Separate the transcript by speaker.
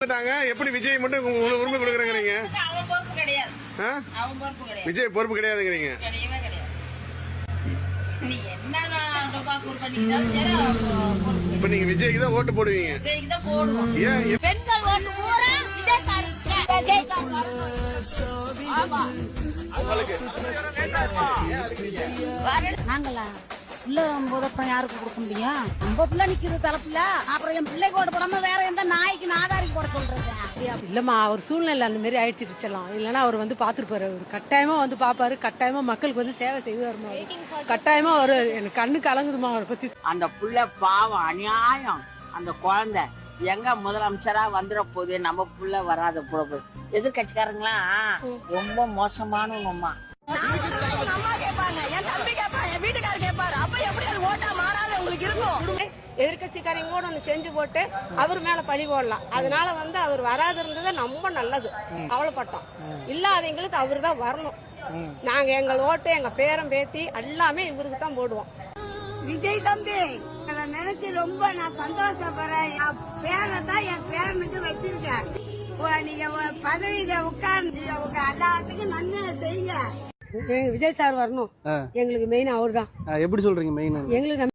Speaker 1: எப்படி விஜய் மட்டும் உரிமை கொடுக்குறீங்க? விஜய் பொறுப்பு கிடையாதுங்கிறீங்க. இப்ப நீங்க விஜய்க்கு தான் ஓட்டு போடுவீங்க.
Speaker 2: நாங்களா பிள்ளை போதப்ப யாருக்கு கொடுக்க முடியும்? நம்ம பிள்ளை நிக்கிறது தலைப்புல, அப்புறம் என் பிள்ளைக்கு ஓட்டு போடாம வேற எந்த நாய்க்கு நாதாரிக்கு போட சொல்றது?
Speaker 3: இல்லம்மா, அவர் சூழ்நிலை அந்த மாதிரி ஆயிடுச்சுலாம். இல்லைன்னா அவர் வந்து பாத்துருப்பாரு. அவர் கட்டாயமா வந்து பாப்பாரு. கட்டாயமா மக்களுக்கு வந்து சேவை செய்வாருமா. கட்டாயமா அவரு எனக்கு கண்ணு கலங்குதுமா அவரை பத்தி.
Speaker 4: அந்த புள்ள பாவம், அநியாயம். அந்த குழந்தை எங்க முதலமைச்சரா வந்துட போகுது, நம்ம புள்ள வராத போது. எதிர்கட்சிக்காரங்களா ரொம்ப மோசமானவங்கம்மா.
Speaker 2: அம்மா கேட்பாங்க, என் தம்பி கேட்பான், என் வீட்டுக்கார கேட்பாரு. அப்ப எப்படி அது ஓட்டா மாறாத உங்களுக்கு இருக்கும்?
Speaker 5: எதிர்கட்சிக்காரங்க கூட ஒண்ணு செஞ்சு போட்டு அவர் மேல பழி போடலாம். அதனால வந்து அவர் வராது இருந்தது ரொம்ப நல்லது. கவலைப்பட்டோம். இல்லாதவங்களுக்கு அவரு தான் வரணும். நாங்க எங்கள் ஓட்டு, எங்க பேரம் பேத்தி எல்லாமே இவருக்கு தான் போடுவோம்.
Speaker 2: விஜய் தம்பி நினைச்சு ரொம்ப நான் சந்தோஷப்படுறேன். என் பேரை தான் என் பேரனுக்கு வச்சிருக்கேன். நீங்க பதவியில உட்கார்ந்து எல்லாத்துக்கும் நன்மை செய்யுங்க.
Speaker 3: விஜய் சார் வரணும். எங்களுக்கு மெயின் அவர் தான்.
Speaker 6: எப்படி சொல்றீங்க மெயின்?
Speaker 3: எங்களுக்கு